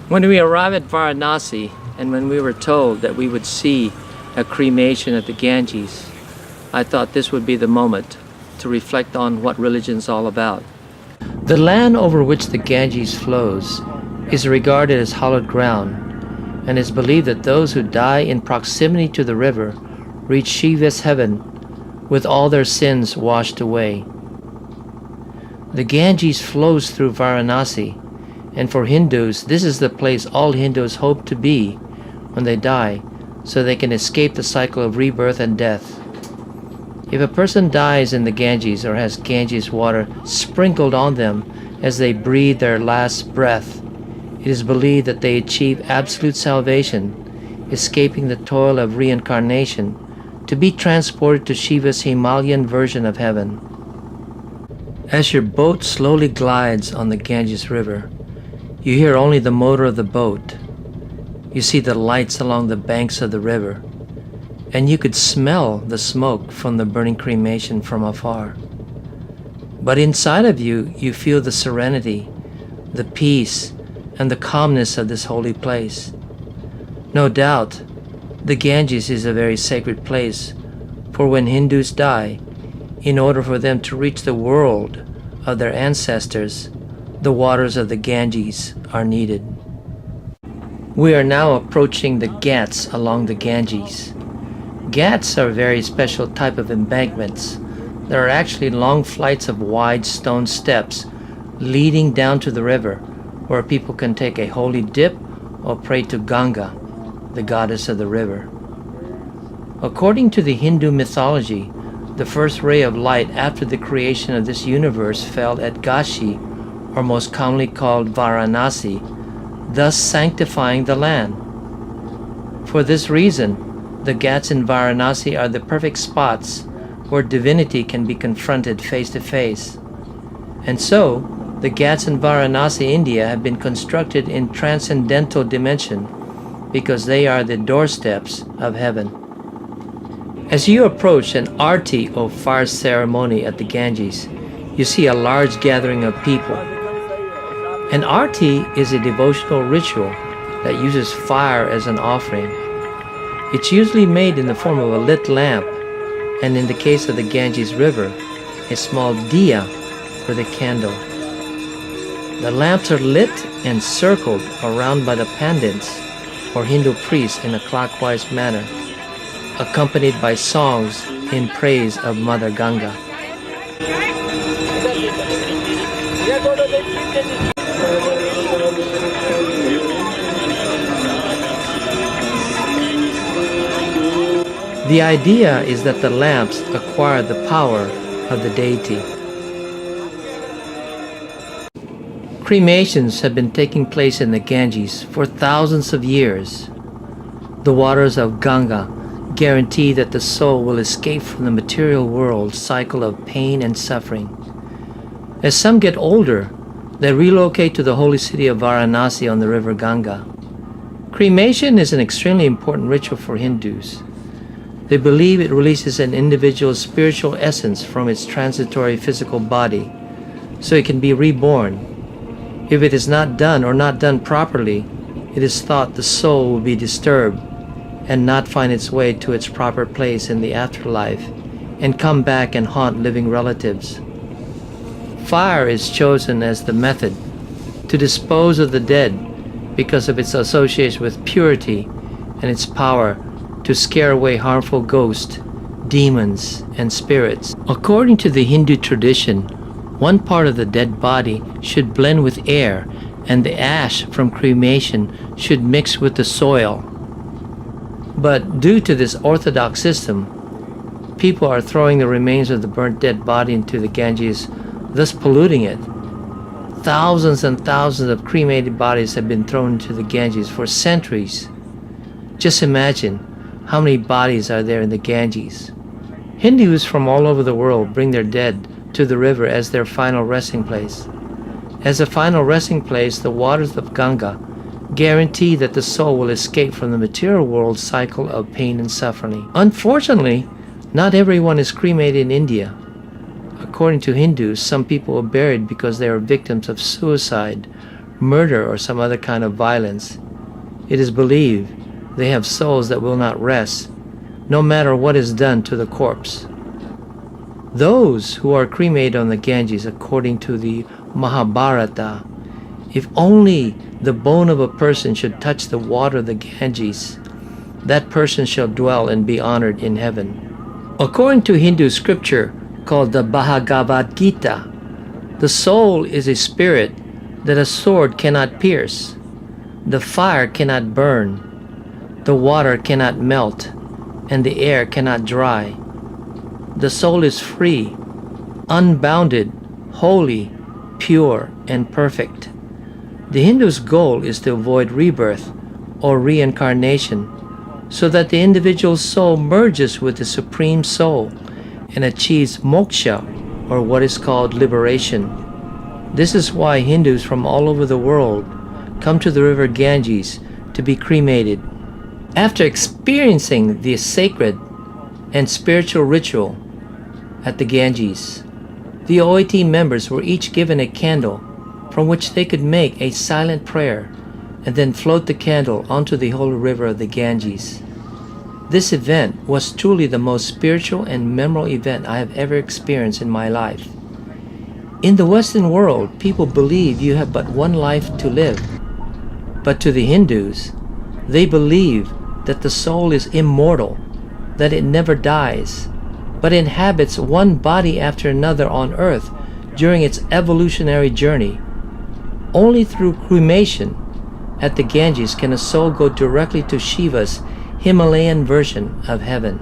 When we arrived at Varanasi and when we were told that we would see a cremation at the Ganges, I thought this would be the moment to reflect on what religion's all about. The land over which the Ganges flows is regarded as hallowed ground, and it's believed that those who die in proximity to the river reach Shiva's heaven with all their sins washed away. The Ganges flows through Varanasi, and for Hindus, this is the place all Hindus hope to be when they die, so they can escape the cycle of rebirth and death. If a person dies in the Ganges or has Ganges water sprinkled on them as they breathe their last breath, it is believed that they achieve absolute salvation, escaping the toil of reincarnation, to be transported to Shiva's Himalayan version of heaven. As your boat slowly glides on the Ganges River, you hear only the motor of the boat. You see the lights along the banks of the river, and you could smell the smoke from the burning cremation from afar. But inside of you, you feel the serenity, the peace, and the calmness of this holy place. No doubt, the Ganges is a very sacred place, for when Hindus die, in order for them to reach the world of their ancestors, the waters of the Ganges are needed. We are now approaching the Ghats along the Ganges. Ghats are a very special type of embankments. There are actually long flights of wide stone steps leading down to the river, where people can take a holy dip or pray to Ganga, the goddess of the river. According to the Hindu mythology, the first ray of light after the creation of this universe fell at Kashi, or most commonly called Varanasi, thus sanctifying the land. For this reason, the Ghats in Varanasi are the perfect spots where divinity can be confronted face to face. And so, the Ghats in Varanasi, India have been constructed in transcendental dimension because they are the doorsteps of heaven. As you approach an arti or fire ceremony at the Ganges, you see a large gathering of people. An arti is a devotional ritual that uses fire as an offering. It's usually made in the form of a lit lamp, and in the case of the Ganges River, a small diya with a candle. The lamps are lit and circled around by the pandits, or Hindu priests, in a clockwise manner, accompanied by songs in praise of Mother Ganga. The idea is that the lamps acquire the power of the deity. Cremations have been taking place in the Ganges for thousands of years. The waters of Ganga guarantee that the soul will escape from the material world cycle of pain and suffering. As some get older, they relocate to the holy city of Varanasi on the river Ganga. Cremation is an extremely important ritual for Hindus. They believe it releases an individual's spiritual essence from its transitory physical body, so it can be reborn. If it is not done or not done properly, it is thought the soul will be disturbed and not find its way to its proper place in the afterlife and come back and haunt living relatives. Fire is chosen as the method to dispose of the dead because of its association with purity and its power to scare away harmful ghosts, demons, and spirits. According to the Hindu tradition, one part of the dead body should blend with air, and the ash from cremation should mix with the soil. But due to this orthodox system, people are throwing the remains of the burnt dead body into the Ganges, thus polluting it. Thousands and thousands of cremated bodies have been thrown into the Ganges for centuries. Just imagine how many bodies are there in the Ganges. Hindus from all over the world bring their dead to the river as their final resting place. As a final resting place, the waters of Ganga guarantee that the soul will escape from the material world cycle of pain and suffering. Unfortunately, not everyone is cremated in India. According to Hindus, some people are buried because they are victims of suicide, murder, or some other kind of violence. It is believed they have souls that will not rest, no matter what is done to the corpse. Those who are cremated on the Ganges, according to the Mahabharata, if only the bone of a person should touch the water of the Ganges, that person shall dwell and be honored in heaven. According to Hindu scripture called the Bhagavad Gita, the soul is a spirit that a sword cannot pierce, the fire cannot burn, the water cannot melt, and the air cannot dry. The soul is free, unbounded, holy, pure, and perfect. The Hindu's goal is to avoid rebirth or reincarnation, so that the individual soul merges with the Supreme Soul and achieves moksha, or what is called liberation. This is why Hindus from all over the world come to the river Ganges to be cremated. After experiencing the sacred and spiritual ritual at the Ganges, the OIT members were each given a candle from which they could make a silent prayer and then float the candle onto the holy river of the Ganges. This event was truly the most spiritual and memorable event I have ever experienced in my life. In the Western world, people believe you have but one life to live. But to the Hindus, they believe that the soul is immortal, that it never dies, but inhabits one body after another on earth during its evolutionary journey. Only through cremation at the Ganges can a soul go directly to Shiva's Himalayan version of heaven.